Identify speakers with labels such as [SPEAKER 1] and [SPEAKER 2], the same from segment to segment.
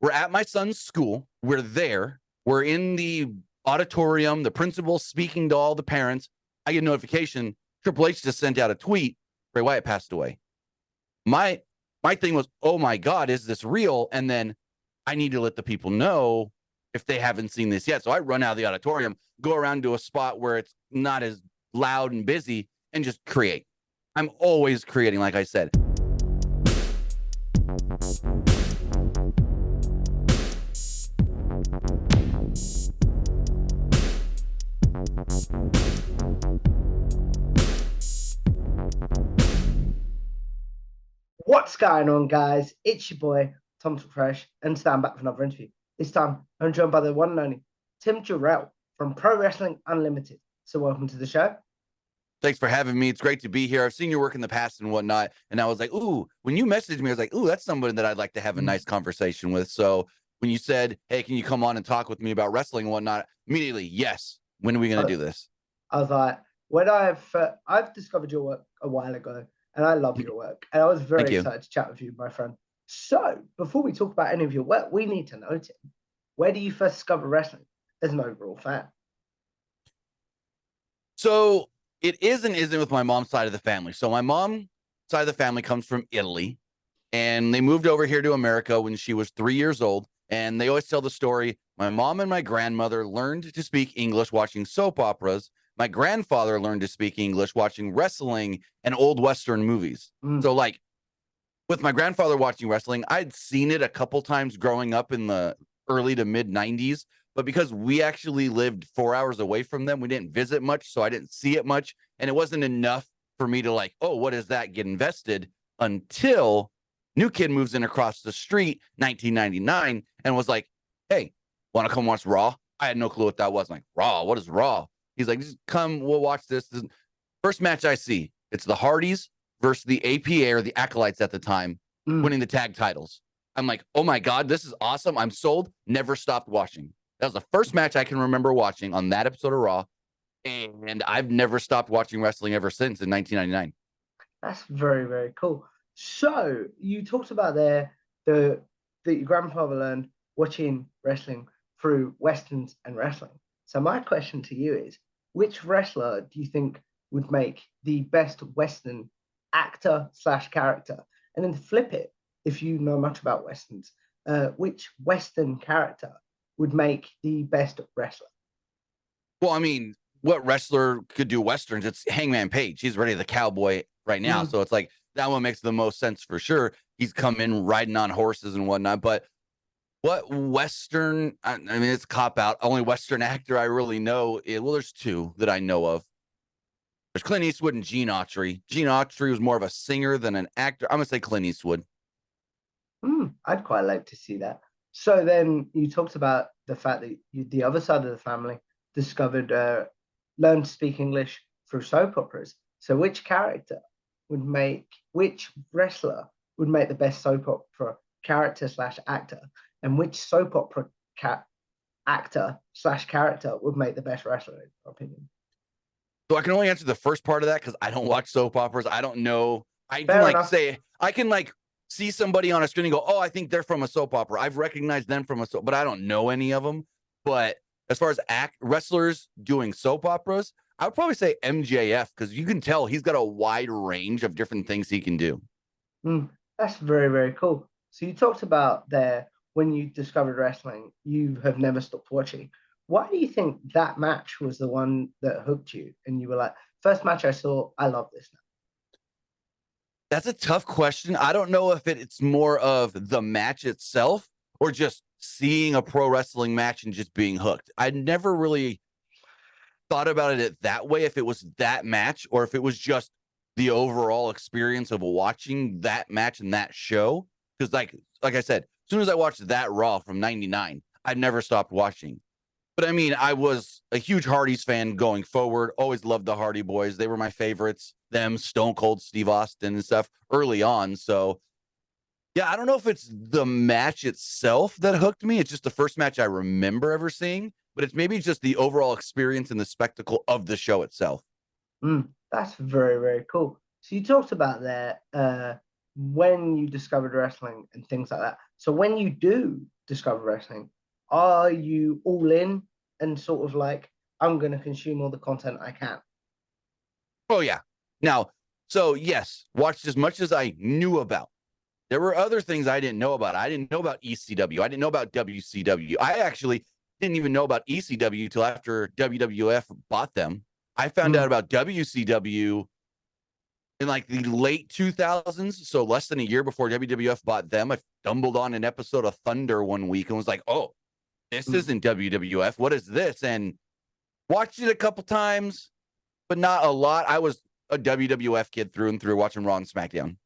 [SPEAKER 1] we're at my son's school. We're there. We're in the auditorium. The principal's speaking to all the parents. I get a notification. Triple H just sent out a tweet. Bray Wyatt passed away. My thing was, oh my God, is this real? And then I need to let the people know if they haven't seen this yet. So I run out of the auditorium, go around to a spot where it's not as loud and busy, and just create. I'm always creating, like I said.
[SPEAKER 2] What's going on, guys? It's your boy, Tom Fresh, and stand back for another interview. This time, I'm joined by the one and only Tim Jarrell from Pro Wrestling Unlimited. So welcome to the show.
[SPEAKER 1] Thanks for having me. It's great to be here. I've seen your work in the past and whatnot. And I was like, ooh, when you messaged me, I was like, ooh, that's somebody that I'd like to have a nice conversation with. So when you said, hey, can you come on and talk with me about wrestling and whatnot? Immediately, yes. When are we going to do this?
[SPEAKER 2] I was like, when I've discovered your work a while ago, and I love your work. And I was very excited to chat with you, my friend. So before we talk about any of your work, we need to know, Tim, where do you first discover wrestling as an overall fan?
[SPEAKER 1] So it is and isn't with my mom's side of the family. So my mom's side of the family comes from Italy, and they moved over here to America when she was 3 years old. And they always tell the story. My mom and my grandmother learned to speak English watching soap operas. My grandfather learned to speak English watching wrestling and old Western movies. So like with my grandfather watching wrestling, I'd seen it a couple times growing up in the early to mid 90s. But because we actually lived 4 hours away from them, we didn't visit much. So I didn't see it much. And it wasn't enough for me to like, oh, what is that? Get invested until new kid moves in across the street, 1999, and was like, hey, want to come watch Raw? I had no clue what that was. I'm like, Raw? What is Raw? He's like, just come, we'll watch this. First match I see, it's the Hardys versus the APA or the Acolytes at the time, winning the tag titles. I'm like, oh my God, this is awesome. I'm sold. Never stopped watching. That was the first match I can remember watching on that episode of Raw. And I've never stopped watching wrestling ever since in 1999.
[SPEAKER 2] That's very, very cool. So you talked about that your grandfather learned watching wrestling through Westerns and wrestling. So my question to you is, which wrestler do you think would make the best Western actor / character? And then to flip it, if you know much about Westerns, which Western character would make the best wrestler?
[SPEAKER 1] Well, I mean, what wrestler could do Westerns? It's Hangman Page. He's ready the cowboy right now. So it's like that one makes the most sense for sure. He's come in riding on horses and whatnot. But what Western, I mean, it's a cop out. Only Western actor I really know. Well, there's two that I know of. There's Clint Eastwood and Gene Autry. Gene Autry was more of a singer than an actor. I'm going to say Clint Eastwood.
[SPEAKER 2] I'd quite like to see that. So then you talked about the fact that the other side of the family discovered, learned to speak English through soap operas. So which wrestler would make the best soap opera character / actor? And which soap opera actor / character would make the best wrestler, in your opinion?
[SPEAKER 1] So I can only answer the first part of that because I don't watch soap operas. I don't know. I can see somebody on a screen and go, oh, I think they're from a soap opera. I've recognized them from a soap, but I don't know any of them. But as far as wrestlers doing soap operas, I would probably say MJF because you can tell he's got a wide range of different things he can do.
[SPEAKER 2] That's very, very cool. So you talked about there when you discovered wrestling, you have never stopped watching. Why do you think that match was the one that hooked you? And you were like, first match I saw, I love this now.
[SPEAKER 1] That's a tough question. I don't know if it's more of the match itself or just seeing a pro wrestling match and just being hooked. I never really thought about it that way, if it was that match or if it was just the overall experience of watching that match and that show. Because like I said, as soon as I watched that Raw from 99, I never stopped watching. But I mean, I was a huge Hardys fan going forward. Always loved the Hardy Boys. They were my favorites. Them, Stone Cold Steve Austin and stuff early on. So yeah, I don't know if it's the match itself that hooked me. It's just the first match I remember ever seeing, but it's maybe just the overall experience and the spectacle of the show itself.
[SPEAKER 2] That's very, very cool. So you talked about that when you discovered wrestling and things like that. So when you do discover wrestling? Are you all in and sort of like, I'm going to consume all the content I can?
[SPEAKER 1] Oh yeah. Now, so yes, watched as much as I knew about. There were other things I didn't know about. I didn't know about ECW. I didn't know about WCW. I actually didn't even know about ECW till after WWF bought them. I found out
[SPEAKER 2] Mm,
[SPEAKER 1] about WCW in like the late 2000s, so less than a year before WWF bought them. I stumbled on an episode of Thunder one week and was like, "Oh, this
[SPEAKER 2] mm,
[SPEAKER 1] isn't WWF. What is this?" And watched it a couple times, but not a lot. I was a WWF kid through and through, watching Raw and SmackDown.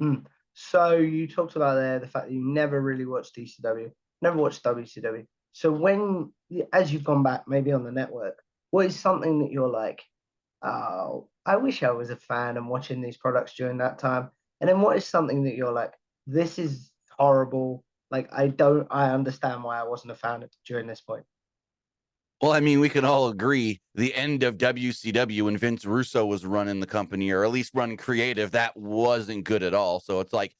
[SPEAKER 2] mm. So you talked about there the fact that you never really watched DCW, never watched WCW. So when, as you've gone back, maybe on the network, what is something that you're like, oh, I wish I was a fan and watching these products during that time? And then what is something that you're like, this is horrible. Like I understand why I wasn't a fan during this point.
[SPEAKER 1] Well, I mean, we can all agree the end of WCW when Vince Russo was running the company, or at least running creative, that wasn't good at all. So it's like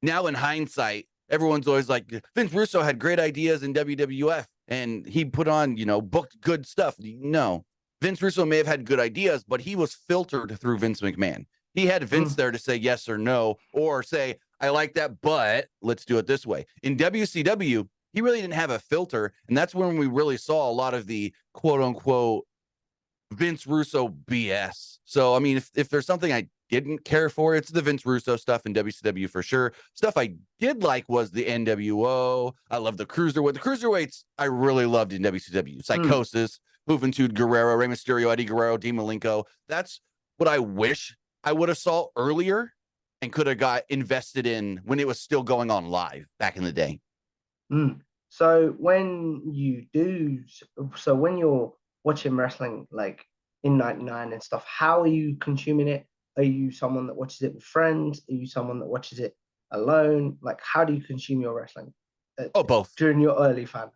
[SPEAKER 1] now in hindsight, everyone's always like, Vince Russo had great ideas in WWF and he put on, booked good stuff. No, Vince Russo may have had good ideas, but he was filtered through Vince McMahon. He had Vince
[SPEAKER 2] Mm,
[SPEAKER 1] there to say yes or no, or say, I like that, but let's do it this way. In WCW, he really didn't have a filter. And that's when we really saw a lot of the quote unquote Vince Russo BS. So, I mean, if there's something I didn't care for, it's the Vince Russo stuff in WCW for sure. Stuff I did like was the NWO. I love the cruiserweight. The cruiserweights I really loved in WCW.
[SPEAKER 2] mm,
[SPEAKER 1] Psychosis, Juventud Guerrero, Rey Mysterio, Eddie Guerrero, Dean Malenko. That's what I wish I would have saw earlier and could have got invested in when it was still going on live back in the day.
[SPEAKER 2] mm. So when you do, so when you're watching wrestling like in '99 and stuff, how are you consuming it? Are you someone that watches it with friends? Are you someone that watches it alone? Like, how do you consume your wrestling
[SPEAKER 1] Oh, both.
[SPEAKER 2] during your early fan?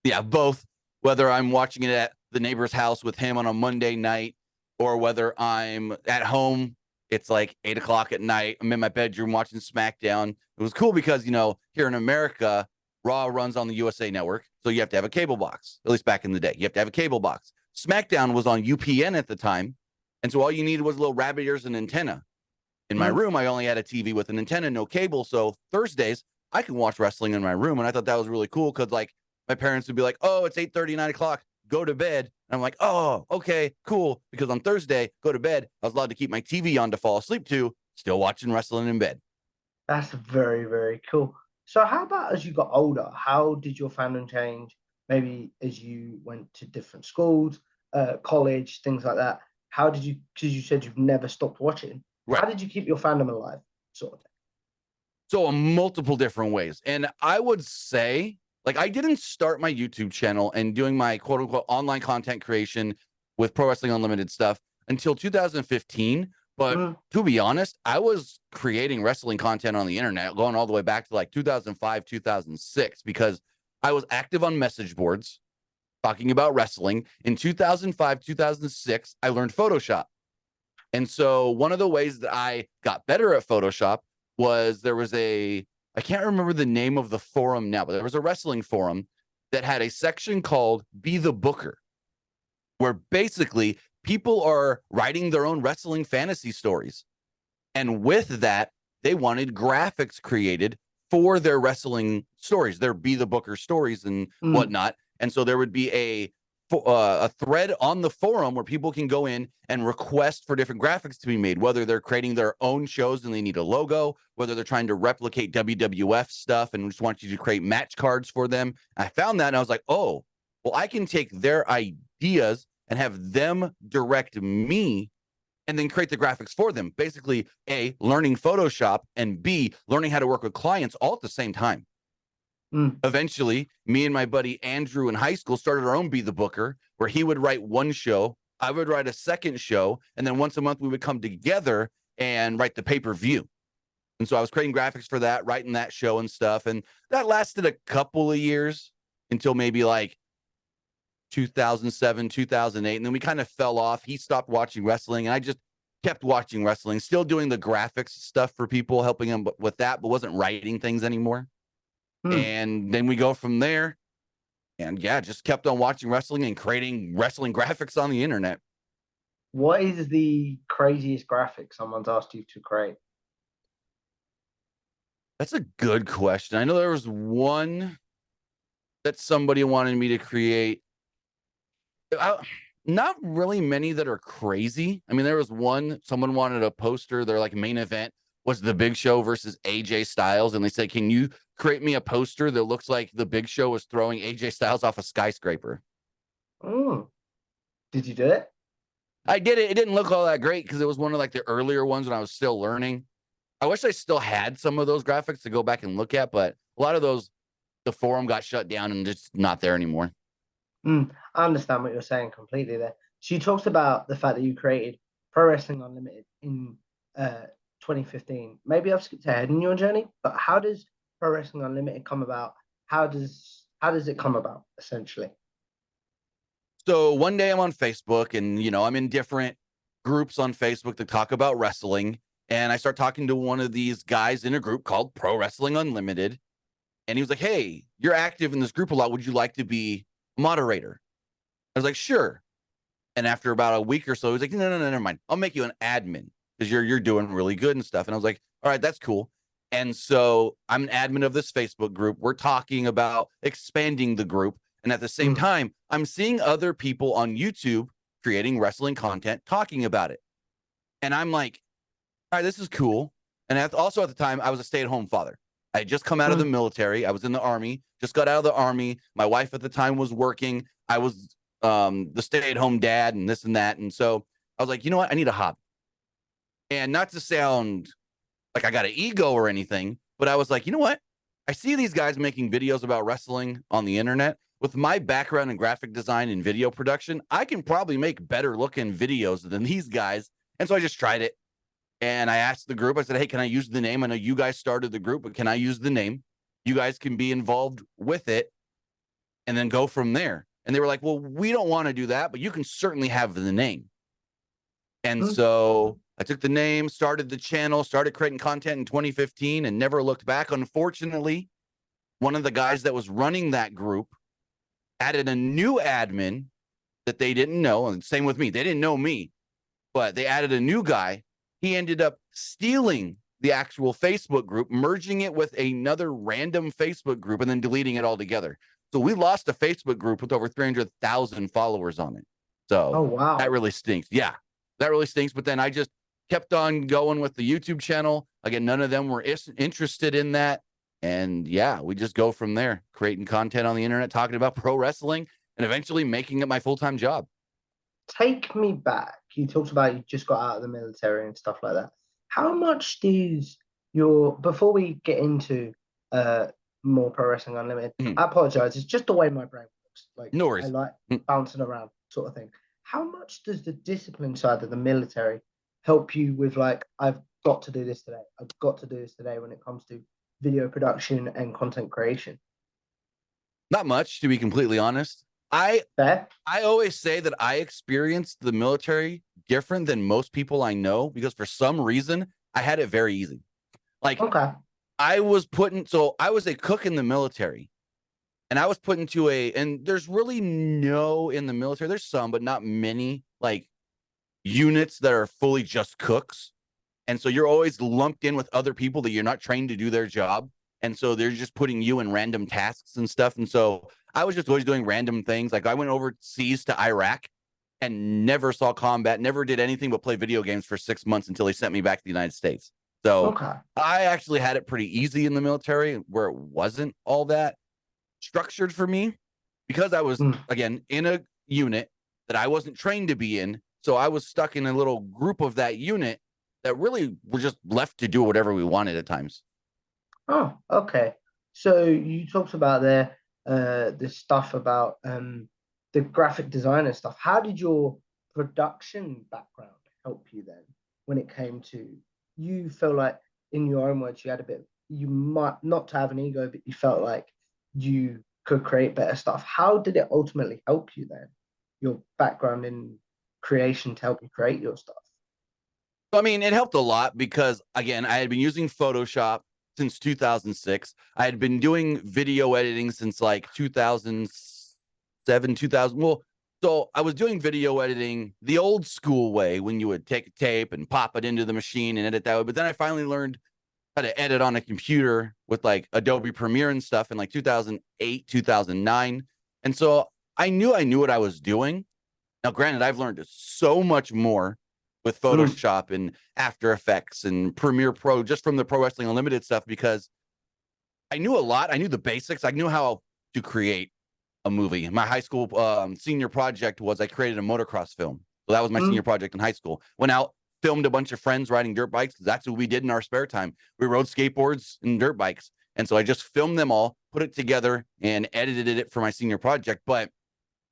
[SPEAKER 1] Yeah, both. Whether I'm watching it at the neighbor's house with him on a Monday night, or whether I'm at home, it's like 8 o'clock at night. I'm in my bedroom watching SmackDown. It was cool because, here in America, Raw runs on the USA Network. So you have to have a cable box, at least back in the day. You have to have a cable box. SmackDown was on UPN at the time. And so all you needed was little rabbit ears and antenna. In my
[SPEAKER 2] Mm,
[SPEAKER 1] room, I only had a TV with an antenna, no cable. So Thursdays, I can watch wrestling in my room. And I thought that was really cool because, like, my parents would be like, oh, it's 8:30, 9 o'clock, go to bed. And I'm like, oh, okay, cool. Because on Thursday, go to bed. I was allowed to keep my TV on to fall asleep to, still watching wrestling in bed.
[SPEAKER 2] that's very, very cool. So how about as you got older, how did your fandom change? Maybe as you went to different schools, college, things like that. How did you, because you said you've never stopped watching, how
[SPEAKER 1] Right.
[SPEAKER 2] did you keep your fandom alive? Sort of
[SPEAKER 1] So, in multiple different ways. And I would say, like, I didn't start my YouTube channel and doing my quote unquote online content creation with Pro Wrestling Unlimited stuff until 2015.
[SPEAKER 2] thing.
[SPEAKER 1] But to be honest, I was creating wrestling content on the internet going all the way back to like 2005, 2006, because I was active on message boards talking about wrestling. In 2005, 2006, I learned Photoshop. And so one of the ways that I got better at Photoshop was there was I can't remember the name of the forum now, but there was a wrestling forum that had a section called Be the Booker, where basically people are writing their own wrestling fantasy stories. And with that, they wanted graphics created for their wrestling stories, their Be the Booker stories and
[SPEAKER 2] Mm,
[SPEAKER 1] whatnot. And so there would be a thread on the forum where people can go in and request for different graphics to be made, whether they're creating their own shows and they need a logo, whether they're trying to replicate WWF stuff and just want you to create match cards for them. I found that and I was like, oh, well, I can take their ideas and have them direct me and then create the graphics for them. Basically, A, learning Photoshop, and B, learning how to work with clients all at the same time.
[SPEAKER 2] mm.
[SPEAKER 1] Eventually, me and my buddy Andrew in high school started our own Be the Booker, where he would write one show, I would write a second show, and then once a month we would come together and write the pay-per-view. And so I was creating graphics for that, writing that show and stuff. And that lasted a couple of years until maybe like 2007, 2008. And then we kind of fell off. He stopped watching wrestling, and I just kept watching wrestling, still doing the graphics stuff for people, helping them with that, but wasn't writing things anymore.
[SPEAKER 2] Hmm.
[SPEAKER 1] And then we go from there. And yeah, just kept on watching wrestling and creating wrestling graphics on the internet.
[SPEAKER 2] What is the craziest graphic someone's asked you to create?
[SPEAKER 1] That's a good question. I know there was one that somebody wanted me to create. Not really many that are crazy. I mean, there was one, someone wanted a poster. Their like main event was the Big Show versus AJ Styles. And they said, can you create me a poster that looks like the Big Show was throwing AJ Styles off a skyscraper?
[SPEAKER 2] Oh, did you do it?
[SPEAKER 1] I did it. It didn't look all that great because it was one of like the earlier ones when I was still learning. I wish I still had some of those graphics to go back and look at, but a lot of those, the forum got shut down and just not there anymore.
[SPEAKER 2] I understand what you're saying completely there. So you talked about the fact that you created Pro Wrestling Unlimited in uh, 2015. Maybe I've skipped ahead in your journey, but how does Pro Wrestling Unlimited come about? How does it come about essentially?
[SPEAKER 1] So one day I'm on Facebook and, I'm in different groups on Facebook that talk about wrestling. And I start talking to one of these guys in a group called Pro Wrestling Unlimited. And he was like, hey, you're active in this group a lot. Would you like to be a moderator? I was like, sure. And after about a week or so, he was like, no, never mind. I'll make you an admin because you're doing really good and stuff. And I was like, all right, that's cool. And so I'm an admin of this Facebook group. We're talking about expanding the group. And at the same
[SPEAKER 2] Mm,
[SPEAKER 1] time, I'm seeing other people on YouTube creating wrestling content talking about it. And I'm like, all right, this is cool. And also at the time, I was a stay-at-home father. I had just come out of the
[SPEAKER 2] mm,
[SPEAKER 1] military. I was in the army, just got out of the army. My wife at the time was working. I was the stay-at-home dad and this and that. And so I was like, you know what? I need a hobby. And not to sound like I got an ego or anything, but I was like, you know what? I see these guys making videos about wrestling on the internet. With my background in graphic design and video production, I can probably make better looking videos than these guys. And so I just tried it. And I asked the group, I said, hey, can I use the name? I know you guys started the group, but can I use the name? You guys can be involved with it and then go from there. And they were like, well, we don't want to do that, but you can certainly have the name. And
[SPEAKER 2] mm.
[SPEAKER 1] so I took the name, started the channel, started creating content in 2015 and never looked back. Unfortunately, one of the guys that was running that group added a new admin that they didn't know. And same with me. They didn't know me, but they added a new guy. He ended up stealing the actual Facebook group, merging it with another random Facebook group, and then deleting it altogether. So we lost a Facebook group with over 300,000 followers on it.
[SPEAKER 2] Oh
[SPEAKER 1] So that
[SPEAKER 2] wow.
[SPEAKER 1] really stinks. Yeah, that really stinks. But then I just kept on going with the YouTube channel. Again, none of them were interested in that. And yeah, we just go from there, creating content on the internet, talking about pro wrestling, and eventually making it my full-time job.
[SPEAKER 2] Take me back. You talked about you just got out of the military and stuff like that. How much does your before we get into uh more Pro Wrestling Unlimited,
[SPEAKER 1] Mhm.
[SPEAKER 2] I apologize. It's just the way my brain works. Like
[SPEAKER 1] No
[SPEAKER 2] I
[SPEAKER 1] worries.
[SPEAKER 2] like
[SPEAKER 1] Mm.
[SPEAKER 2] bouncing around sort of thing. How much does the discipline side of the military help you with like I've got to do this today. I've got to do this today when it comes to video production and content creation?
[SPEAKER 1] Not much, to be completely honest. I
[SPEAKER 2] Fair?
[SPEAKER 1] I always say that I experienced the military different than most people I know because for some reason I had it very easy. Like
[SPEAKER 2] Okay.
[SPEAKER 1] I was a cook in the military and I was put into and there's really no in the military, there's some, but not many like units that are fully just cooks. And so you're always lumped in with other people that you're not trained to do their job. And so they're just putting you in random tasks and stuff. And so I was just always doing random things. Like I went overseas to Iraq and never saw combat, never did anything but play video games for 6 months until they sent me back to the United States. So
[SPEAKER 2] Okay.
[SPEAKER 1] I actually had it pretty easy in the military where it wasn't all that structured for me because I was,
[SPEAKER 2] Mm.
[SPEAKER 1] again, in a unit that I wasn't trained to be in. So I was stuck in a little group of that unit that really were just left to do whatever we wanted at times.
[SPEAKER 2] Oh, okay. So you talked about there the stuff about the graphic designer stuff. How did your production background help you then when it came to you feel like in your own words you had a bit you might not to have an ego, but you felt like you could create better stuff. How did it ultimately help you then? Your background in creation to help you create your stuff.
[SPEAKER 1] So, I mean, it helped a lot because, again, I had been using Photoshop since 2006. I had been doing video editing since like 2007, 2000. Well, so I was doing video editing the old school way when you would take a tape and pop it into the machine and edit that way. But then I finally learned how to edit on a computer with like Adobe Premiere and stuff in like 2008, 2009. And so I knew what I was doing. Now, granted, I've learned so much more with Photoshop and After Effects and Premiere Pro just from the Pro Wrestling Unlimited stuff, because I knew a lot. I knew the basics. I knew how to create a movie. My high school senior project was I created a motocross film. So that was my senior project in high school. Went out, filmed a bunch of friends riding dirt bikes. That's what we did in our spare time. We rode skateboards and dirt bikes. And so I just filmed them all, put it together, and edited it for my senior project. But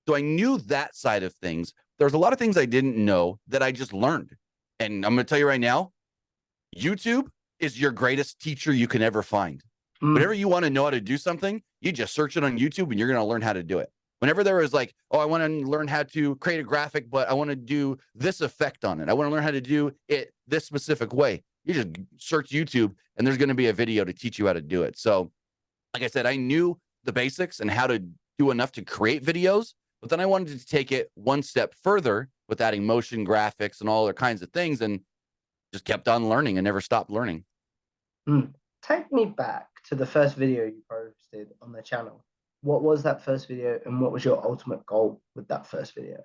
[SPEAKER 1] so I knew that side of things. There's a lot of things I didn't know that I just learned. And I'm going to tell you right now, YouTube is your greatest teacher you can ever find. Whenever you want to know how to do something, you just search it on YouTube and you're going to learn how to do it. Whenever there is like, oh, I want to learn how to create a graphic, but I want to do this effect on it. I want to learn how to do it this specific way. You just search YouTube and there's going to be a video to teach you how to do it. So like I said, I knew the basics and how to do enough to create videos, but then I wanted to take it one step further with adding motion graphics and all other kinds of things, and just kept on learning and never stopped learning.
[SPEAKER 2] Take me back to the first video you posted on the channel. What was that first video, and what was your ultimate goal with that first video?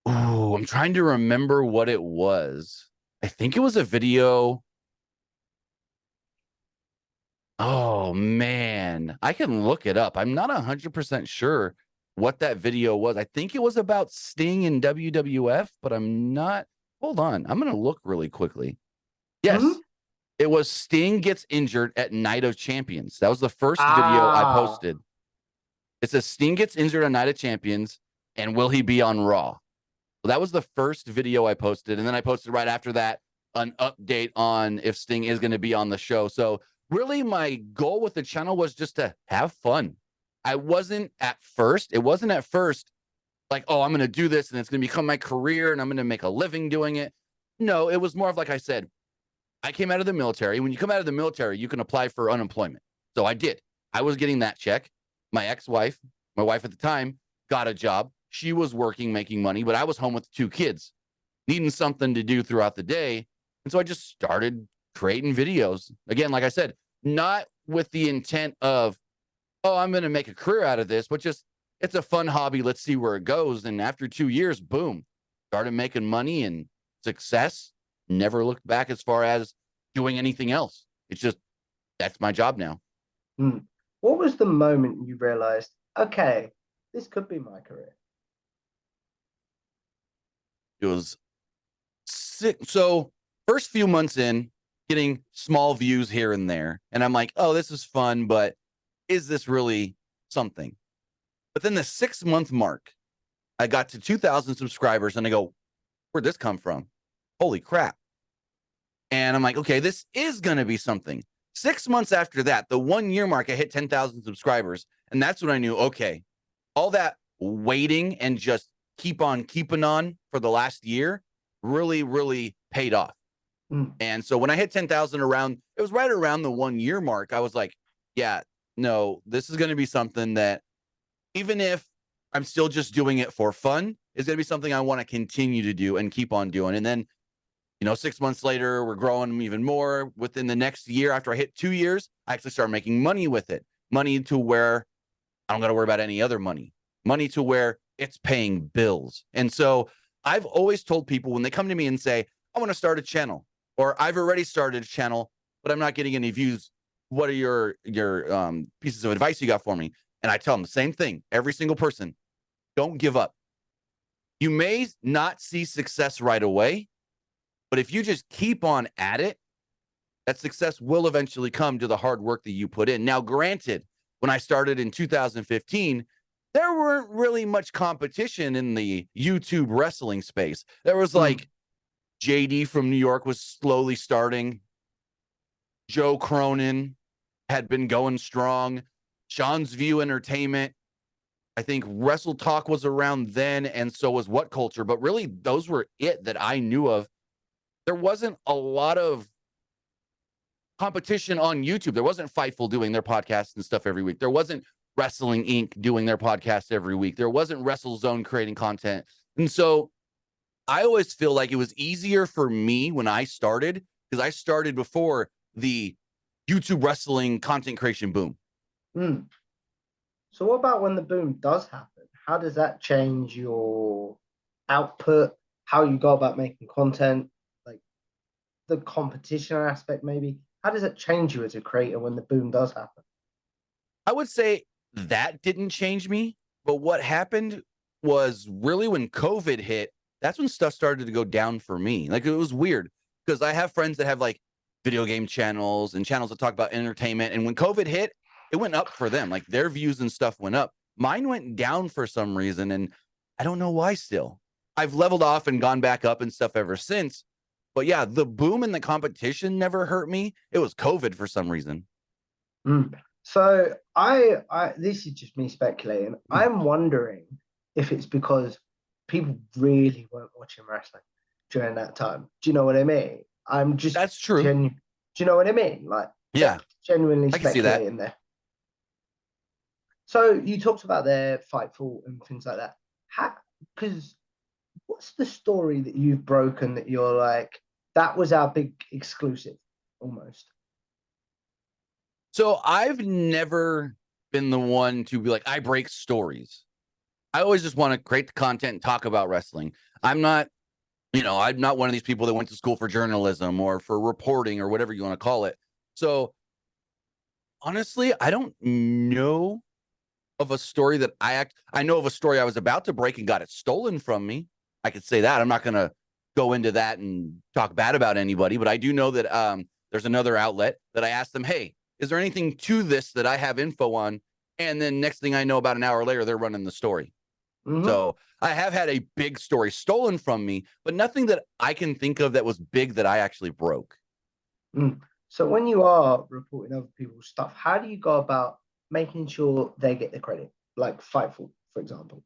[SPEAKER 1] Oh, I'm trying to remember what it was. I think it was a video. Oh, man. I can look it up. I'm not 100% sure what that video was. I think it was about Sting in WWF, but I'm not. Hold on. I'm going to look really quickly. Yes. It was Sting gets injured at Night of Champions. That was the first video I posted. It says Sting gets injured on Night of Champions, and will he be on Raw? Well, that was the first video I posted. And then I posted right after that an update on if Sting is going to be on the show. So really my goal with the channel was just to have fun. It wasn't at first like, oh, I'm going to do this and it's going to become my career and I'm going to make a living doing it. No, it was more of like I said, I came out of the military. When you come out of the military, you can apply for unemployment. So I did. I was getting that check. My ex-wife, my wife at the time, got a job. She was working, making money, but I was home with 2 kids, needing something to do throughout the day. And so I just started creating videos. Again, like I said, not with the intent of, oh, I'm going to make a career out of this, but just it's a fun hobby. Let's see where it goes. And after 2 years, boom, started making money and success. Never looked back as far as doing anything else. It's just, that's my job now.
[SPEAKER 2] What was the moment you realized, okay, this could be my career?
[SPEAKER 1] It was so first few months in, getting small views here and there. And I'm like, oh, this is fun, but is this really something? But then the 6-month mark, I got to 2,000 subscribers and I go, where'd this come from? Holy crap. And I'm like, okay, this is going to be something. 6 months after that, the 1-year mark, I hit 10,000 subscribers. And that's when I knew, okay, all that waiting and just keep on keeping on for the last year really, really paid off. And so when I hit 10,000 it was right around the 1-year mark. I was like, yeah, no, this is going to be something that even if I'm still just doing it for fun, is going to be something I want to continue to do and keep on doing. And then, 6 months later, we're growing even more. Within the next year, after I hit 2 years, I actually started making money with it. Money to where I don't got to worry about any other money. Money to where it's paying bills. And so I've always told people when they come to me and say, I want to start a channel, or I've already started a channel, but I'm not getting any views. What are your pieces of advice you got for me? And I tell them the same thing. Every single person, don't give up. You may not see success right away, but if you just keep on at it, that success will eventually come to the hard work that you put in. Now, granted, when I started in 2015, there weren't really much competition in the YouTube wrestling space. There was like JD from New York was slowly starting. Joe Cronin had been going strong. Sean's View Entertainment. I think Wrestle Talk was around then, and so was What Culture. But really, those were it that I knew of. There wasn't a lot of competition on YouTube. There wasn't Fightful doing their podcasts and stuff every week. There wasn't Wrestling Inc. doing their podcasts every week. There wasn't WrestleZone creating content. And so I always feel like it was easier for me when I started, because I started before the YouTube wrestling content creation boom.
[SPEAKER 2] So what about when the boom does happen? How does that change your output, how you go about making content, like the competition aspect maybe? How does it change you as a creator when the boom does happen?
[SPEAKER 1] I would say that didn't change me, but what happened was really when COVID hit, that's when stuff started to go down for me. Like, it was weird because I have friends that have like video game channels and channels that talk about entertainment. And when COVID hit, it went up for them. Like, their views and stuff went up. Mine went down for some reason. And I don't know why still. I've leveled off and gone back up and stuff ever since. But yeah, the boom and the competition never hurt me. It was COVID for some reason.
[SPEAKER 2] So I this is just me speculating. I'm wondering if it's because people really weren't watching wrestling during that time. Do you know what I mean? I'm just
[SPEAKER 1] That's true.
[SPEAKER 2] do you know what I mean? Like,
[SPEAKER 1] yeah,
[SPEAKER 2] genuinely
[SPEAKER 1] I can see that.
[SPEAKER 2] speculating there. So you talked about their Fightful and things like that. Because what's the story that you've broken that you're like, that was our big exclusive almost?
[SPEAKER 1] So I've never been the one to be like, I break stories. I always just want to create the content and talk about wrestling. I'm not one of these people that went to school for journalism or for reporting or whatever you want to call it. So honestly, I don't know of a story that I know of a story I was about to break and got it stolen from me. I could say that. I'm not going to go into that and talk bad about anybody, but I do know that there's another outlet that I asked them, hey, is there anything to this that I have info on? And then next thing I know, about an hour later, they're running the story. So I have had a big story stolen from me, but nothing that I can think of that was big that I actually broke.
[SPEAKER 2] So when you are reporting other people's stuff, how do you go about making sure they get the credit? Like Fightful, for example.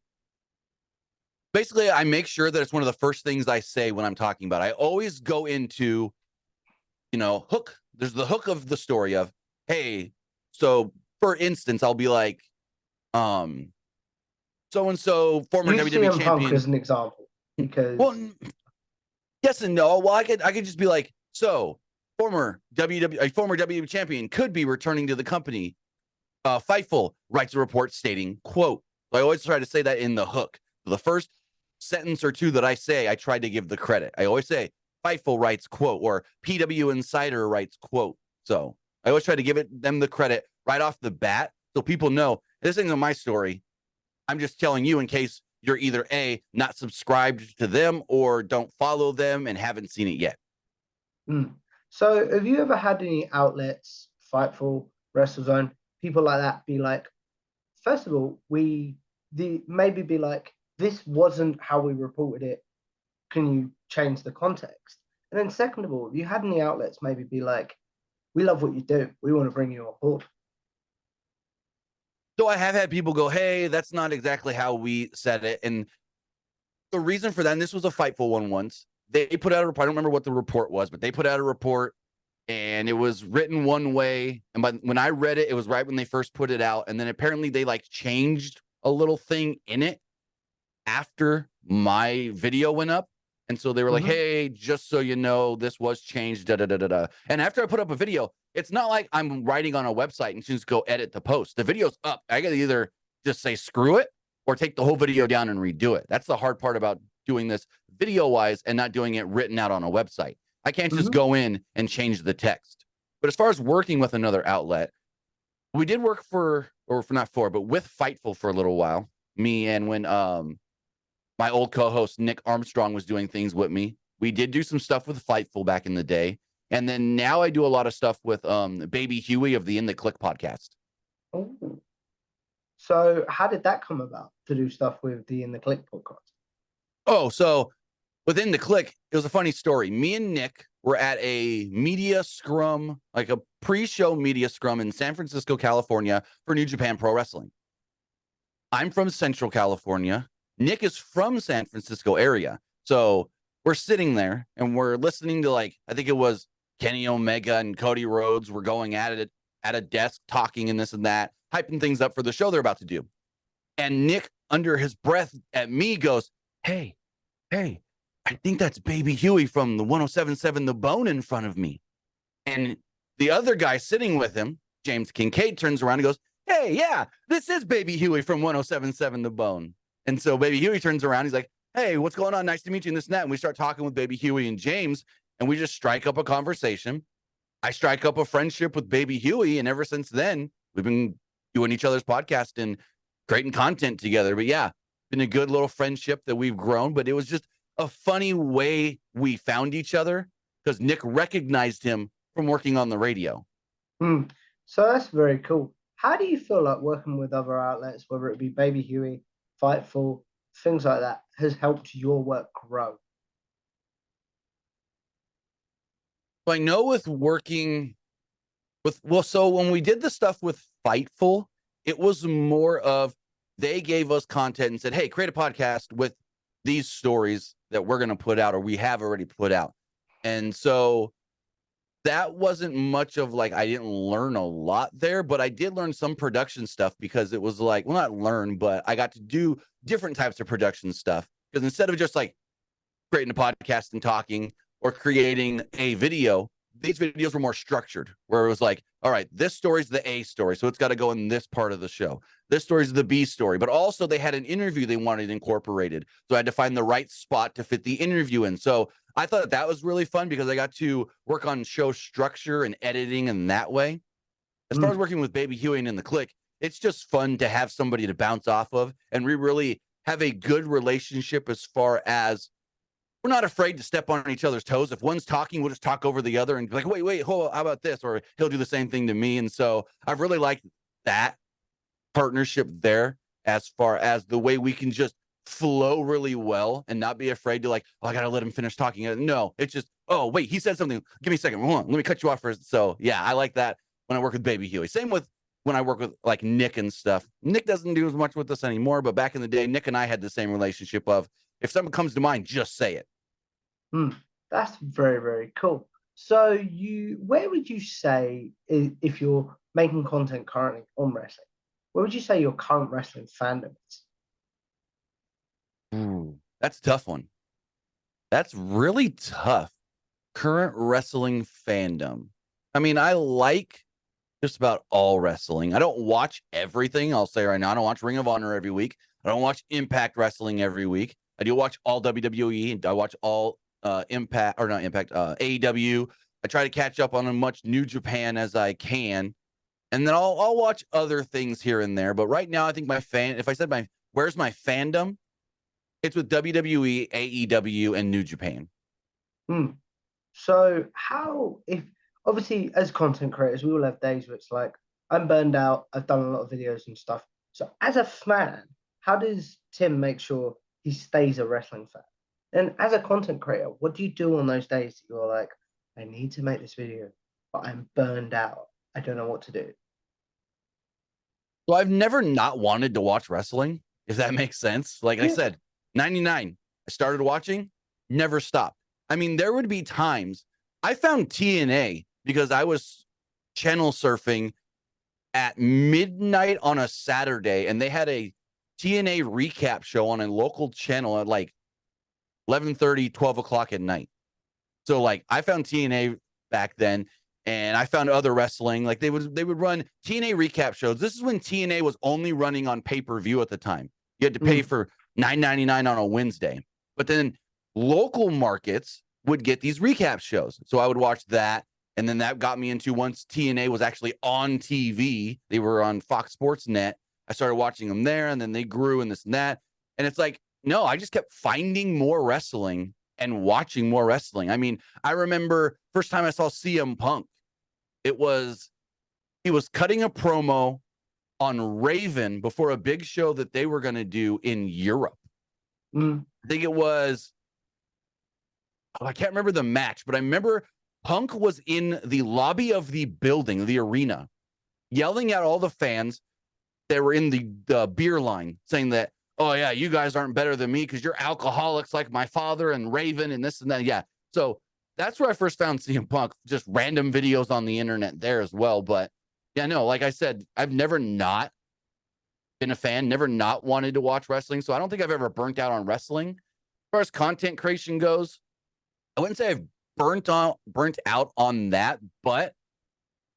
[SPEAKER 1] Basically, I make sure that it's one of the first things I say when I'm talking about it. I always go into, hook. There's the hook of the story of, hey, so for instance, I'll be like, so-and-so former
[SPEAKER 2] Use
[SPEAKER 1] WWE
[SPEAKER 2] CM
[SPEAKER 1] champion
[SPEAKER 2] Punk as an example, because
[SPEAKER 1] yes and no. Well, I could just be like, so former WWE champion could be returning to the company. Fightful writes a report stating, quote. So I always try to say that in the hook. The first sentence or two that I say, I try to give the credit. I always say Fightful writes, quote, or PW Insider writes, quote. So I always try to give them the credit right off the bat so people know this isn't my story. I'm just telling you in case you're either A, not subscribed to them or don't follow them and haven't seen it yet.
[SPEAKER 2] So have you ever had any outlets, Fightful, WrestleZone, people like that be like, first of all, maybe be like, this wasn't how we reported it. Can you change the context? And then second of all, have you had any outlets maybe be like, we love what you do. We want to bring you on board?
[SPEAKER 1] So I have had people go, hey, that's not exactly how we said it. And the reason for that, and this was a Fightful one once, they put out a report. I don't remember what the report was, but they put out a report and it was written one way. And when I read it, it was right when they first put it out. And then apparently they like changed a little thing in it after my video went up. And so they were like, hey, just so you know, this was changed, da, da, da, da, da. And after I put up a video, it's not like I'm writing on a website and just go edit the post. The video's up. I got to either just say, screw it, or take the whole video down and redo it. That's the hard part about doing this video-wise and not doing it written out on a website. I can't just go in and change the text. But as far as working with another outlet, we did work with Fightful for a little while. Me and when my old co-host Nick Armstrong was doing things with me. We did do some stuff with Fightful back in the day. And then now I do a lot of stuff with Baby Huey of the In the Click podcast.
[SPEAKER 2] Oh. So how did that come about to do stuff with the In the Click podcast?
[SPEAKER 1] Oh, so within the Click, it was a funny story. Me and Nick were at a media scrum, like a pre-show media scrum in San Francisco, California for New Japan Pro Wrestling. I'm from Central California. Nick is from San Francisco area. So we're sitting there and we're listening to I think it was Kenny Omega and Cody Rhodes were going at it at a desk, talking and this and that, hyping things up for the show they're about to do. And Nick, under his breath at me, goes, hey, I think that's Baby Huey from the 1077 The Bone in front of me. And the other guy sitting with him, James Kincaid, turns around and goes, hey, yeah, this is Baby Huey from 1077 The Bone. And so Baby Huey turns around. He's like, hey, what's going on? Nice to meet you, and this and that. And we start talking with Baby Huey and James, and we just strike up a conversation. I strike up a friendship with Baby Huey, and ever since then, we've been doing each other's podcast and creating content together. But yeah, been a good little friendship that we've grown, but it was just a funny way we found each other because Nick recognized him from working on the radio.
[SPEAKER 2] So that's very cool. How do you feel like working with other outlets, whether it be Baby Huey, Fightful, things like that, has helped your work grow?
[SPEAKER 1] I know with working with, so when we did the stuff with Fightful, it was more of they gave us content and said, hey, create a podcast with these stories that we're going to put out or we have already put out. And so that wasn't much of like, I didn't learn a lot there, but I did learn some production stuff because it was like, well, not learn, but I got to do different types of production stuff. Because instead of just like creating a podcast and talking or creating a video, these videos were more structured, where it was like, all right, this story's the A story, so it's got to go in this part of the show. This story's the B story, but also they had an interview they wanted incorporated, so I had to find the right spot to fit the interview in. So I thought that was really fun because I got to work on show structure and editing in that way. As far as working with Baby Huey and in the Click, it's just fun to have somebody to bounce off of, and we really have a good relationship as far as we're not afraid to step on each other's toes. If one's talking, we'll just talk over the other and be like, wait, hold on, how about this? Or he'll do the same thing to me. And so I've really liked that partnership there as far as the way we can just flow really well and not be afraid to like, oh, I got to let him finish talking. No, it's just, oh, wait, he said something. Give me a second. Hold on. Let me cut you off first. So yeah, I like that when I work with Baby Huey. Same with when I work with like Nick and stuff. Nick doesn't do as much with us anymore, but back in the day, Nick and I had the same relationship of if something comes to mind, just say it.
[SPEAKER 2] That's very, very cool. So where would you say, if you're making content currently on wrestling, where would you say your current wrestling fandom is?
[SPEAKER 1] That's a tough one. That's really tough. Current wrestling fandom. I mean, I like just about all wrestling. I don't watch everything. I'll say right now, I don't watch Ring of Honor every week. I don't watch Impact Wrestling every week. I do watch all WWE, and I watch all AEW. I try to catch up on as much New Japan as I can, and then I'll watch other things here and there. But right now, I think if I said where's my fandom, it's with WWE, AEW, and New Japan.
[SPEAKER 2] So if obviously as content creators, we all have days where it's like, I'm burned out, I've done a lot of videos and stuff. So as a fan, how does Tim make sure he stays a wrestling fan? And as a content creator, what do you do on those days that you're like, I need to make this video, but I'm burned out. I don't know what to do.
[SPEAKER 1] So I've never not wanted to watch wrestling, if that makes sense. Like I said, 99, I started watching, never stopped. I mean, there would be times I found TNA because I was channel surfing at midnight on a Saturday, and they had a TNA recap show on a local channel at like 11:30, 12 o'clock at night. So like I found TNA back then, and I found other wrestling. Like they would run TNA recap shows. This is when TNA was only running on pay-per-view at the time. You had to pay for $9.99 on a Wednesday. But then local markets would get these recap shows. So I would watch that. And then that got me into, once TNA was actually on TV, they were on Fox Sports Net. I started watching them there, and then they grew and this and that. And it's like, no, I just kept finding more wrestling and watching more wrestling. I mean, I remember first time I saw CM Punk, he was cutting a promo on Raven before a big show that they were going to do in Europe. I think it was, I can't remember the match, but I remember Punk was in the lobby of the building, the arena, yelling at all the fans that were in the beer line, saying that, oh yeah, you guys aren't better than me because you're alcoholics like my father and Raven and this and that. Yeah. So that's where I first found CM Punk, just random videos on the internet there as well. But yeah, no, like I said, I've never not been a fan, never not wanted to watch wrestling. So I don't think I've ever burnt out on wrestling. As far as content creation goes, I wouldn't say I've burnt out on that, but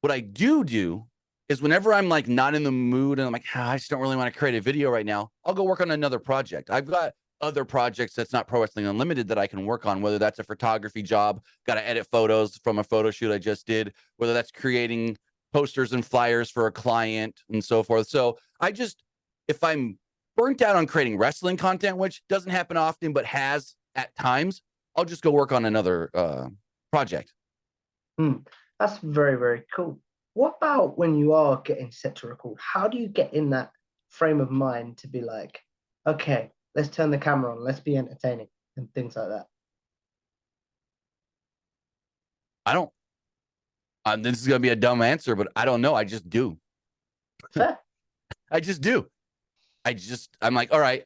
[SPEAKER 1] what I do is whenever I'm like not in the mood and I'm like, I just don't really want to create a video right now, I'll go work on another project. I've got other projects that's not Pro Wrestling Unlimited that I can work on, whether that's a photography job, got to edit photos from a photo shoot I just did, whether that's creating posters and flyers for a client and so forth. So I just, if I'm burnt out on creating wrestling content, which doesn't happen often, but has at times, I'll just go work on another project.
[SPEAKER 2] That's very, very cool. What about when you are getting set to record? How do you get in that frame of mind to be like, okay, let's turn the camera on, let's be entertaining and things like that?
[SPEAKER 1] I don't, this is going to be a dumb answer, but I don't know. I just do.
[SPEAKER 2] Fair.
[SPEAKER 1] I just do. I'm like, all right,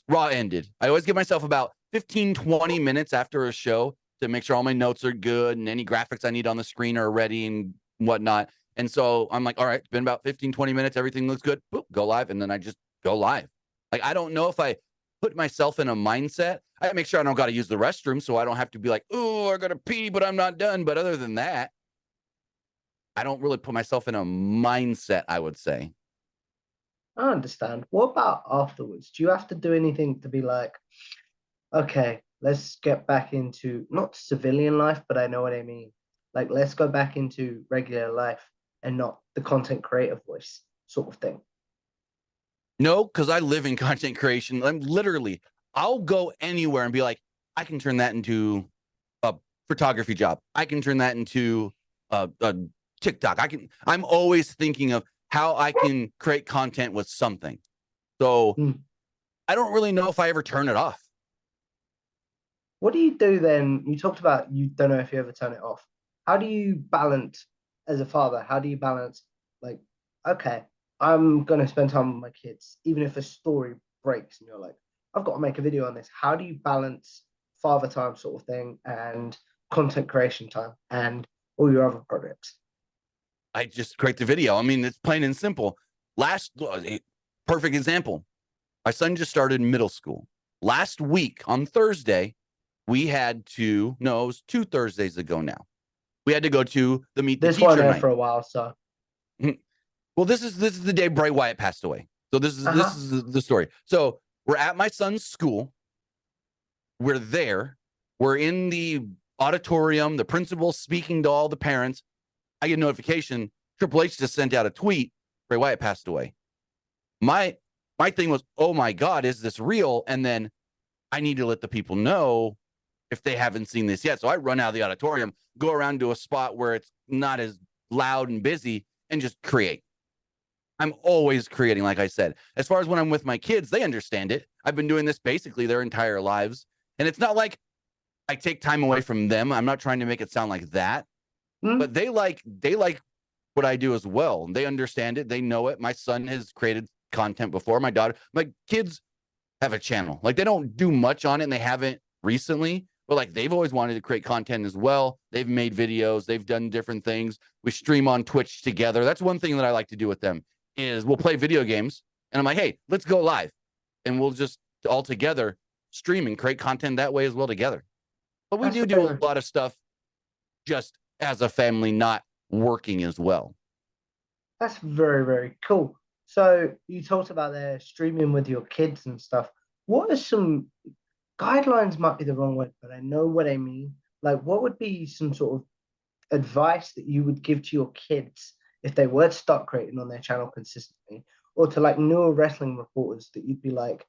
[SPEAKER 1] Raw ended. I always give myself about 15, 20 minutes after a show to make sure all my notes are good and any graphics I need on the screen are ready and whatnot. And so I'm like, all right, it's been about 15, 20 minutes. Everything looks good. Boop, go live. And then I just go live. Like, I don't know if I put myself in a mindset. I make sure I don't got to use the restroom so I don't have to be like, oh, I got to pee, but I'm not done. But other than that, I don't really put myself in a mindset, I would say.
[SPEAKER 2] I understand. What about afterwards? Do you have to do anything to be like, okay, let's get back into not civilian life, but I know what I mean. Like, let's go back into regular life and not the content creator voice sort of thing.
[SPEAKER 1] No, because I live in content creation. I'll go anywhere and be like, I can turn that into a photography job. I can turn that into a TikTok. I'm always thinking of how I can create content with something. So I don't really know if I ever turn it off.
[SPEAKER 2] What do you do then? You talked about you don't know if you ever turn it off. How do you balance as a father? How do you balance like, okay, I'm gonna spend time with my kids, even if a story breaks and you're like, I've got to make a video on this. How do you balance father time sort of thing and content creation time and all your other projects?
[SPEAKER 1] I just create the video. I mean, it's plain and simple. Perfect example. My son just started middle school. Last week on Thursday, we had to, no, it was 2 Thursdays ago now. We had to go to the Meet the
[SPEAKER 2] This
[SPEAKER 1] Teacher
[SPEAKER 2] one there
[SPEAKER 1] night.
[SPEAKER 2] for a while, so.
[SPEAKER 1] Well, this is the day Bray Wyatt passed away. So this is the story. So we're at my son's school. We're there. We're in the auditorium. The principal's speaking to all the parents. I get a notification. Triple H just sent out a tweet. Bray Wyatt passed away. My thing was, oh my God, is this real? And then I need to let the people know if they haven't seen this yet. So I run out of the auditorium, go around to a spot where it's not as loud and busy, and just create. I'm always creating, like I said. As far as when I'm with my kids, they understand it. I've been doing this basically their entire lives. And it's not like I take time away from them. I'm not trying to make it sound like that. But they like what I do as well. They understand it. They know it. My son has created content before. My kids have a channel. Like, they don't do much on it, and they haven't recently, but like, they've always wanted to create content as well. They've made videos. They've done different things. We stream on Twitch together. That's one thing that I like to do with them is we'll play video games, and I'm like, hey, let's go live, and we'll just all together stream and create content that way as well together. But we do a lot of stuff just as a family, not working as well.
[SPEAKER 2] That's very, very cool. So you talked about their streaming with your kids and stuff. What are some guidelines, might be the wrong word, but I know what I mean. Like, what would be some sort of advice that you would give to your kids if they were to start creating on their channel consistently, or to like newer wrestling reporters that you'd be like,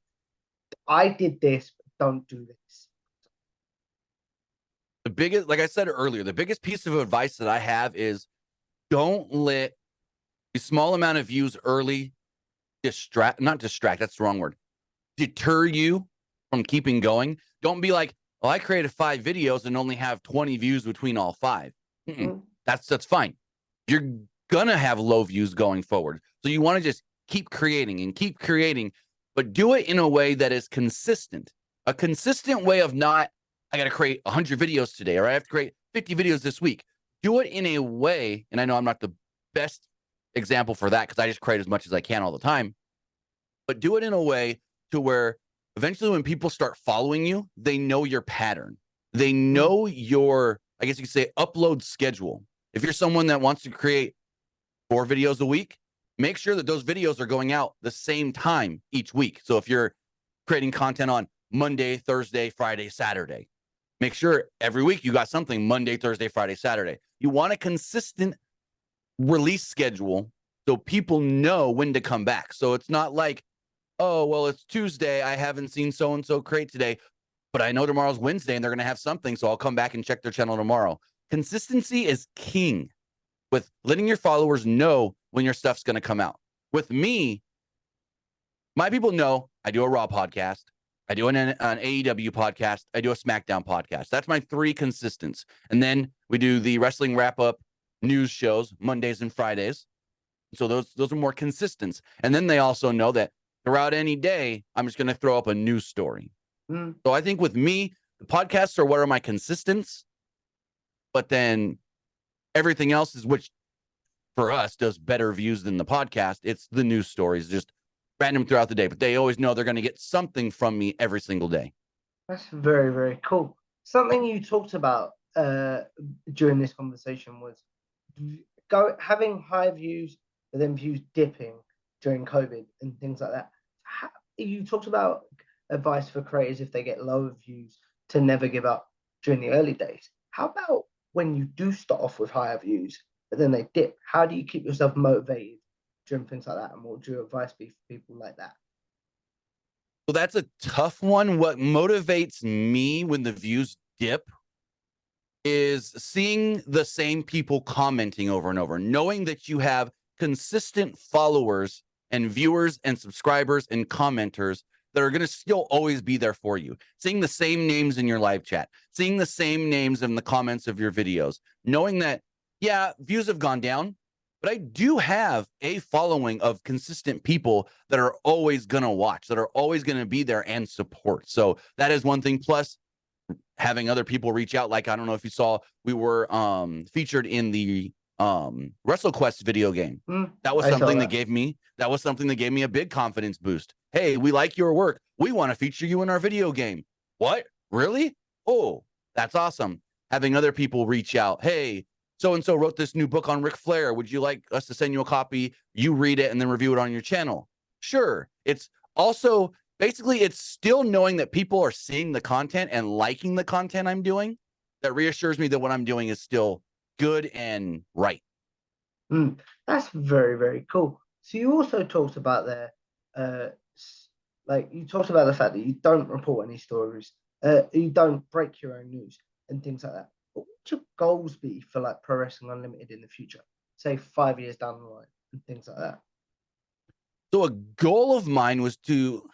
[SPEAKER 2] I did this, but don't do this?
[SPEAKER 1] The biggest, like I said earlier, the biggest piece of advice that I have is don't let a small amount of views early not distract, that's the wrong word, deter you from keeping going. Don't be like, oh, I created 5 videos and only have 20 views between all 5. That's fine. You're gonna have low views going forward. So you want to just keep creating, but do it in a way that is consistent. A consistent way of not, I got to create 100 videos today, or I have to create 50 videos this week. Do it in a way, and I know I'm not the best example for that because I just create as much as I can all the time, but do it in a way to where eventually when people start following you, they know your pattern. They know your, I guess you could say, upload schedule. If you're someone that wants to create 4 videos a week, make sure that those videos are going out the same time each week. So if you're creating content on Monday, Thursday, Friday, Saturday, make sure every week you got something Monday, Thursday, Friday, Saturday. You want a consistent release schedule so people know when to come back. So it's not like, oh, well, it's Tuesday. I haven't seen so-and-so create today, but I know tomorrow's Wednesday and they're going to have something. So I'll come back and check their channel tomorrow. Consistency is king with letting your followers know when your stuff's going to come out. With me, my people know I do a Raw podcast. I do an AEW podcast. I do a SmackDown podcast. That's my 3 consistents. And then we do the wrestling wrap-up news shows Mondays and Fridays. So those are more consistent. And then they also know that throughout any day, I'm just going to throw up a news story. So I think with me, the podcasts are what are my consistents, but then everything else is which for us does better views than the podcast. It's the news stories, just random throughout the day, but they always know they're going to get something from me every single day.
[SPEAKER 2] That's very, very cool. Something you talked about during this conversation was having high views, but then views dipping during COVID and things like that. You talked about advice for creators if they get lower views to never give up during the early days. How about when you do start off with higher views, but then they dip? How do you keep yourself motivated during things like that? And what would your advice be for people like that?
[SPEAKER 1] Well, that's a tough one. What motivates me when the views dip is seeing the same people commenting over and over, knowing that you have consistent followers and viewers and subscribers and commenters that are going to still always be there for you. Seeing the same names in your live chat, seeing the same names in the comments of your videos, knowing that, yeah, views have gone down, but I do have a following of consistent people that are always going to watch, that are always going to be there and support. So that is one thing. Plus, having other people reach out. Like, I don't know if you saw, we were featured in the WrestleQuest video game. That was something that gave me a big confidence boost. Hey, we like your work. We want to feature you in our video game. What? Really? Oh, that's awesome. Having other people reach out. Hey, so-and-so wrote this new book on Ric Flair. Would you like us to send you a copy? You read it and then review it on your channel. Sure. It's also basically, it's still knowing that people are seeing the content and liking the content I'm doing that reassures me that what I'm doing is still good and right.
[SPEAKER 2] That's very, very cool. So you also talked about you talked about the fact that you don't report any stories, you don't break your own news and things like that. What would your goals be for like Pro Wrestling Unlimited in the future? Say 5 years down the line and things like that.
[SPEAKER 1] So a goal of mine was to,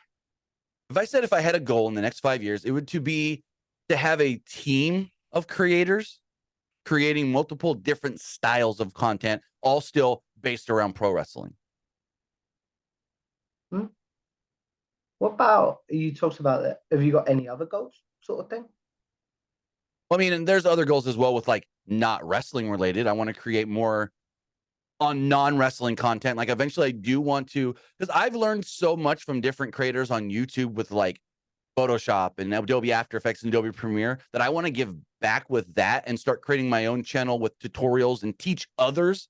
[SPEAKER 1] if I had a goal in the next 5 years, it would be to have a team of creators creating multiple different styles of content, all still based around pro wrestling.
[SPEAKER 2] What about, you talked about that? Have you got any other goals, sort of thing?
[SPEAKER 1] I mean, and there's other goals as well with like not wrestling related. I want to create more on non-wrestling content. Like eventually I do want to, because I've learned so much from different creators on YouTube with like Photoshop and Adobe After Effects and Adobe Premiere that I want to give back with that and start creating my own channel with tutorials and teach others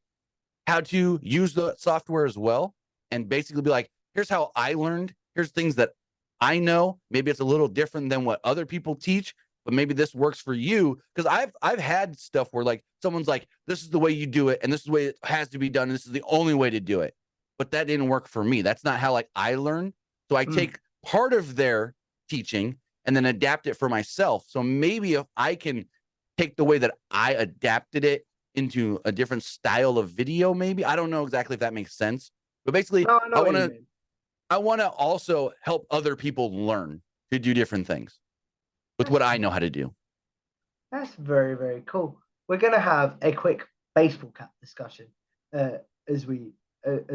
[SPEAKER 1] how to use the software as well. And basically be like, here's how I learned. Here's things that I know. Maybe it's a little different than what other people teach, but maybe this works for you. Because I've had stuff where like someone's like, this is the way you do it, and this is the way it has to be done. And this is the only way to do it. But that didn't work for me. That's not how like I learned. So I take part of their teaching and then adapt it for myself. So maybe if I can take the way that I adapted it into a different style of video, maybe, I don't know exactly if that makes sense, but basically
[SPEAKER 2] No,
[SPEAKER 1] I want to also help other people learn to do different things with what I know how to do.
[SPEAKER 2] That's very, very cool. We're going to have a quick baseball cap discussion as we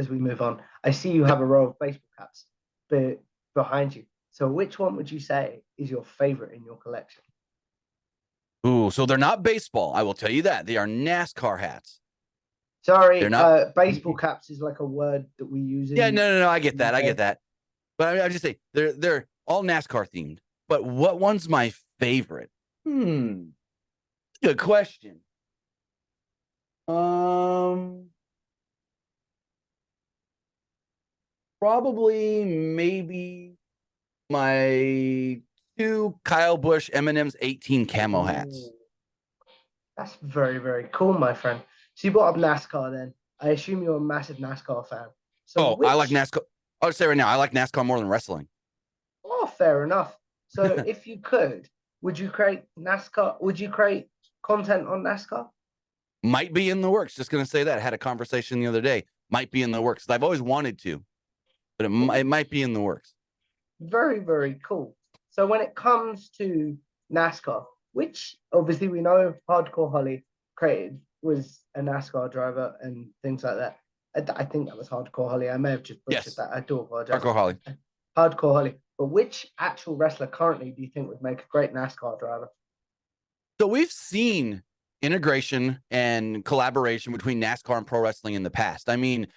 [SPEAKER 2] move on. I see you have a row of baseball caps behind you. So which one would you say is your favorite in your collection?
[SPEAKER 1] Ooh, so they're not baseball. I will tell you that. They are NASCAR hats. They're
[SPEAKER 2] Sorry,
[SPEAKER 1] not.
[SPEAKER 2] baseball caps is like a word that we use
[SPEAKER 1] Yeah,
[SPEAKER 2] in
[SPEAKER 1] no. I get
[SPEAKER 2] the
[SPEAKER 1] that. I get
[SPEAKER 2] UK.
[SPEAKER 1] that. But I just say they're all NASCAR themed. But what one's my favorite? Good question. Um, Probably maybe my two Kyle Busch M&M's 18 camo hats.
[SPEAKER 2] Ooh, that's very, very cool, my friend. So you brought up NASCAR then. I assume you're a massive NASCAR fan. So
[SPEAKER 1] Oh, I like
[SPEAKER 2] which,
[SPEAKER 1] NASCAR. I'll just say right now, I like NASCAR more than wrestling.
[SPEAKER 2] oh, fair enough. So if you could, would you create NASCAR? Would you create content on NASCAR?
[SPEAKER 1] Might be in the works. Just gonna say that. I had a conversation the other day. Might be in the works. I've always wanted to, but it might be in the works.
[SPEAKER 2] Very, very cool. So when it comes to NASCAR, which obviously we know Hardcore Holly created was a NASCAR driver and things like that. I think that was Hardcore Holly. I may have just butchered
[SPEAKER 1] Yes,
[SPEAKER 2] that. I do apologize.
[SPEAKER 1] Hardcore Holly.
[SPEAKER 2] Hardcore Holly. But which actual wrestler currently do you think would make a great NASCAR driver?
[SPEAKER 1] So we've seen integration and collaboration between NASCAR and pro wrestling in the past. I mean,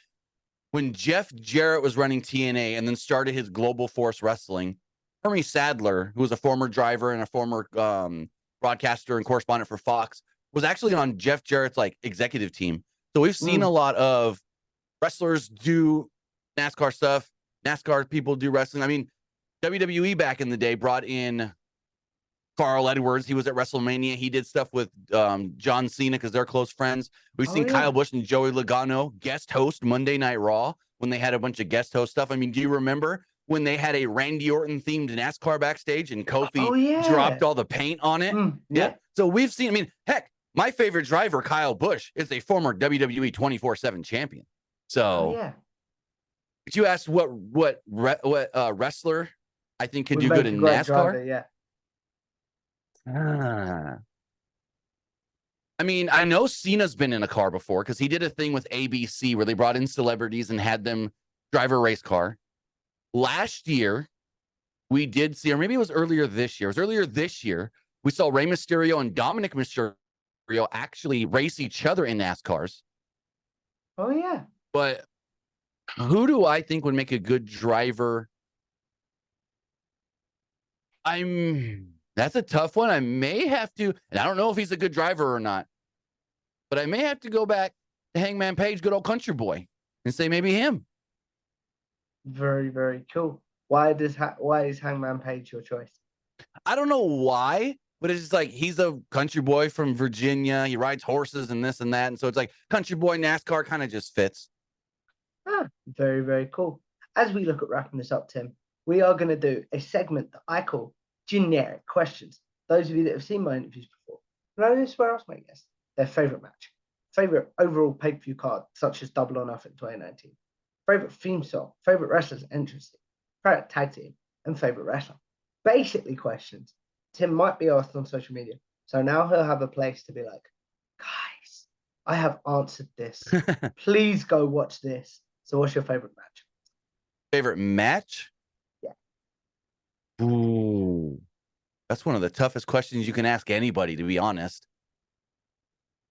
[SPEAKER 1] when Jeff Jarrett was running TNA and then started his Global Force Wrestling, Hermie Sadler, who was a former driver and a former broadcaster and correspondent for Fox, was actually on Jeff Jarrett's like executive team. So we've seen a lot of wrestlers do NASCAR stuff. NASCAR people do wrestling. I mean, WWE back in the day brought in Carl Edwards. He was at WrestleMania. He did stuff with John Cena because they're close friends. We've seen Kyle Busch and Joey Logano guest host Monday Night Raw when they had a bunch of guest host stuff. I mean, do you remember when they had a Randy Orton themed NASCAR backstage and Kofi dropped all the paint on it? Yeah. So we've seen, I mean, heck, my favorite driver, Kyle Busch, is a former WWE 24/7 champion. So, but you asked what wrestler I think could do good in NASCAR?
[SPEAKER 2] Driver,
[SPEAKER 1] I mean, I know Cena's been in a car before because he did a thing with ABC where they brought in celebrities and had them drive a race car. Last year, we did see, or maybe it was earlier this year. It was earlier this year. We saw Rey Mysterio and Dominic Mysterio actually race each other in NASCARs.
[SPEAKER 2] Oh, yeah.
[SPEAKER 1] But who do I think would make a good driver? That's a tough one. I may have to, and I don't know if he's a good driver or not, but I may have to go back to Hangman Page, good old country boy, and say maybe him.
[SPEAKER 2] Very, very cool. Why is Hangman Page your choice?
[SPEAKER 1] I don't know why, but it's just like he's a country boy from Virginia. He rides horses and this and that. And so it's like country boy NASCAR kind of just fits.
[SPEAKER 2] Very, very cool. As we look at wrapping this up, Tim, we are going to do a segment that I call generic questions. Those of you that have seen my interviews before know this where else my guests their favorite match, favorite overall pay-per-view card, such as Double or Nothing 2019, favorite theme song, favorite wrestlers interesting, favorite tag team, and favorite wrestler. Basically, questions Tim might be asked on social media. So now he'll have a place to be like, guys, I have answered this. Please go watch this. So, what's your favorite match?
[SPEAKER 1] Favorite match?
[SPEAKER 2] Yeah.
[SPEAKER 1] Ooh, that's one of the toughest questions you can ask anybody, to be honest.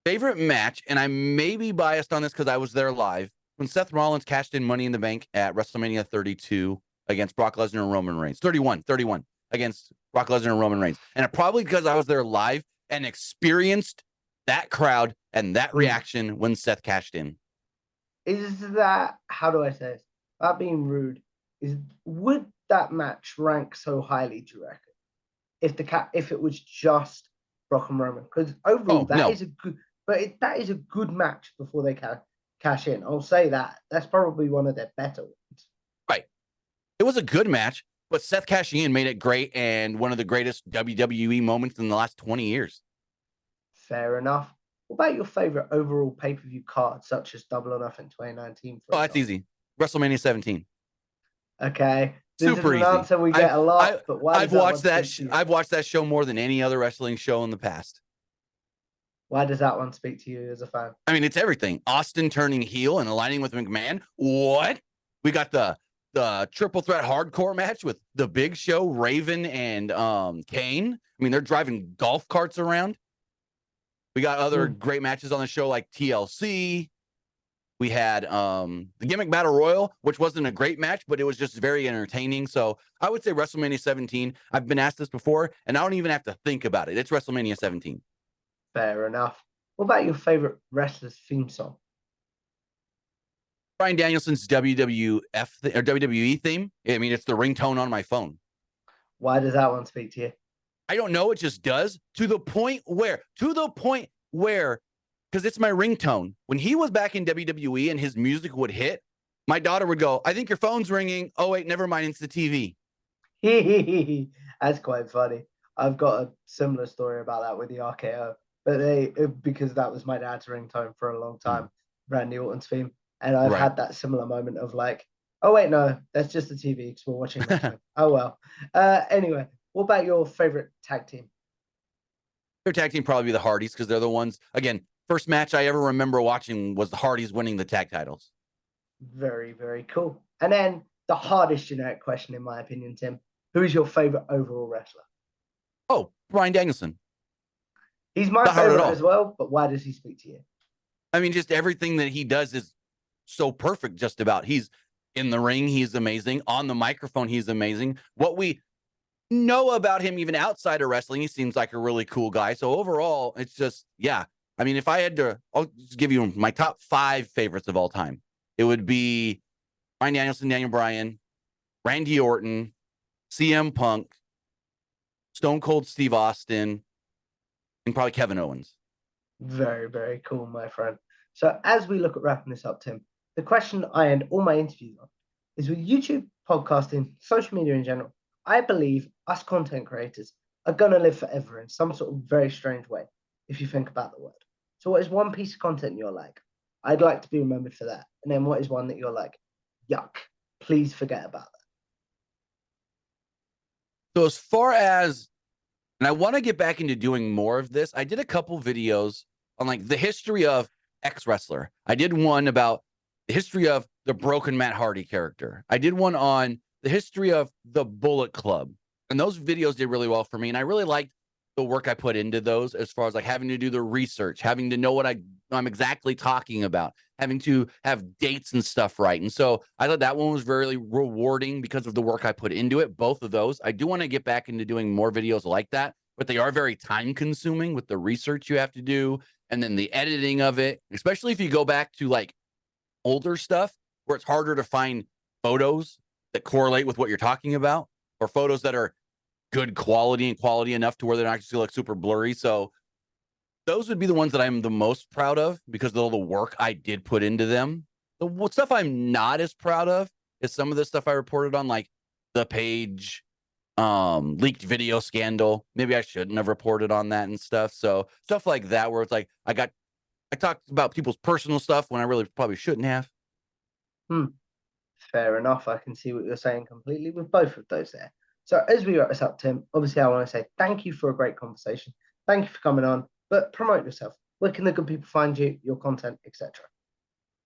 [SPEAKER 1] Favorite match, and I may be biased on this because I was there live, when Seth Rollins cashed in Money in the Bank at WrestleMania 32 against Brock Lesnar and Roman Reigns. 31 against Brock Lesnar and Roman Reigns. And probably because I was there live and experienced that crowd and that reaction when Seth cashed in.
[SPEAKER 2] Is that, how do I say this? Without being rude, would that match rank so highly, do you reckon? If it was just Brock and Roman? Because overall, is a good, but that is a good match before they cash in. I'll say that. That's probably one of their better ones.
[SPEAKER 1] Right. It was a good match, but Seth cashing in made it great and one of the greatest WWE moments in the last 20 years.
[SPEAKER 2] Fair enough. What about your favorite overall pay-per-view card, such as Double or Nothing 2019?
[SPEAKER 1] That's easy. WrestleMania 17.
[SPEAKER 2] Okay.
[SPEAKER 1] Super easy.
[SPEAKER 2] Answer we get a lot, but why?
[SPEAKER 1] I've watched that. I've watched that show more than any other wrestling show in the past.
[SPEAKER 2] Why does that one speak to you as a fan?
[SPEAKER 1] I mean, it's everything. Austin turning heel and aligning with McMahon. What? We got the triple threat hardcore match with the Big Show, Raven, and Kane. I mean, they're driving golf carts around. We got other great matches on the show like TLC. We had the Gimmick Battle Royal, which wasn't a great match, but it was just very entertaining. So I would say WrestleMania 17. I've been asked this before, and I don't even have to think about it. It's WrestleMania 17.
[SPEAKER 2] Fair enough. What about your favorite wrestler's theme song?
[SPEAKER 1] Bryan Danielson's WWF or WWE theme. I mean, it's the ringtone on my phone.
[SPEAKER 2] Why does that one speak to you?
[SPEAKER 1] I don't know. It just does to the point where, because it's my ringtone. When he was back in WWE and his music would hit, my daughter would go, I think your phone's ringing. Oh, wait, never mind. It's the TV.
[SPEAKER 2] That's quite funny. I've got a similar story about that with the RKO, but because that was my dad's ringtone for a long time, Randy Orton's theme. And I've had that similar moment of like, oh, wait, no, that's just the TV because we're watching wrestling. Oh, well. Anyway, what about your favorite tag team?
[SPEAKER 1] Their tag team probably be the Hardys because they're the ones, again, first match I ever remember watching was the Hardys winning the tag titles.
[SPEAKER 2] Very, very cool. And then the hardest generic question, in my opinion, Tim, who is your favorite overall wrestler?
[SPEAKER 1] Oh, Bryan Danielson.
[SPEAKER 2] He's my favorite as well, but why does he speak to you?
[SPEAKER 1] I mean, just everything that he does is so perfect, just about. He's in the ring, he's amazing. On the microphone, he's amazing. What we know about him, even outside of wrestling, he seems like a really cool guy. So overall, it's just, yeah. I mean, if I had to, I'll just give you my top 5 favorites of all time. It would be Bryan Danielson, Daniel Bryan, Randy Orton, CM Punk, Stone Cold Steve Austin, and probably Kevin Owens.
[SPEAKER 2] Very, very cool, my friend. So as we look at wrapping this up, Tim, the question I end all my interviews on is, with YouTube, podcasting, social media in general, I believe us content creators are going to live forever in some sort of very strange way, if you think about the word. So what is one piece of content you're like, I'd like to be remembered for that? And then what is one that you're like, yuck, please forget about that?
[SPEAKER 1] So as far as, and I want to get back into doing more of this, I did a couple videos on like the history of X wrestler. I did one about the history of the broken Matt Hardy character. I did one on the history of the Bullet Club. And those videos did really well for me. And I really liked the work I put into those, as far as like having to do the research, having to know what I'm exactly talking about, having to have dates and stuff right. And so I thought that one was very rewarding because of the work I put into it. Both of those. I do want to get back into doing more videos like that, but they are very time consuming with the research you have to do and then the editing of it, especially if you go back to like older stuff where it's harder to find photos that correlate with what you're talking about, or photos that are good quality and quality enough to where they're not just like super blurry. So those would be the ones that I'm the most proud of because of all the work I did put into them. The stuff I'm not as proud of is some of the stuff I reported on, like the Page leaked video scandal. Maybe I shouldn't have reported on that and stuff. So stuff like that, where it's like I talked about people's personal stuff when I really probably shouldn't have.
[SPEAKER 2] Fair enough. I can see what you're saying completely with both of those there. So as we wrap this up, Tim, obviously I want to say thank you for a great conversation. Thank you for coming on, but promote yourself. Where can the good people find you, your content, etc.?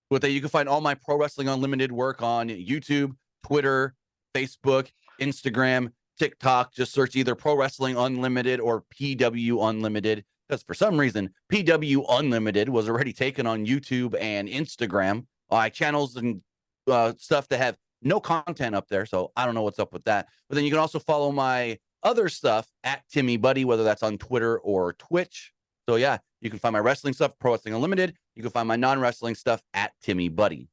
[SPEAKER 1] With that, you can find all my Pro Wrestling Unlimited work on YouTube, Twitter, Facebook, Instagram, TikTok. Just search either Pro Wrestling Unlimited or PW Unlimited, because for some reason, PW Unlimited was already taken on YouTube and Instagram. Channels and stuff that have no content up there, so I don't know what's up with that. But then you can also follow my other stuff at Timmy Buddy, whether that's on Twitter or Twitch. So yeah, you can find my wrestling stuff, Pro Wrestling Unlimited. You can find my non-wrestling stuff at Timmy Buddy.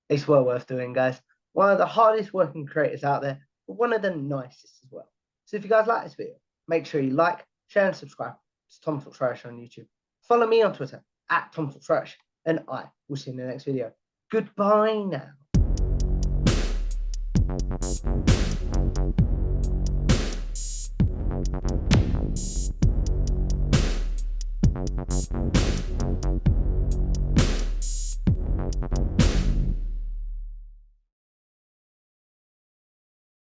[SPEAKER 2] It's well worth doing, guys. One of the hardest working creators out there, but one of the nicest as well. So if you guys like this video, make sure you like, share, and subscribe to Tom Talk Trash on YouTube. Follow me on Twitter at Tom Talk Trash, and I will see you in the next video. Goodbye now.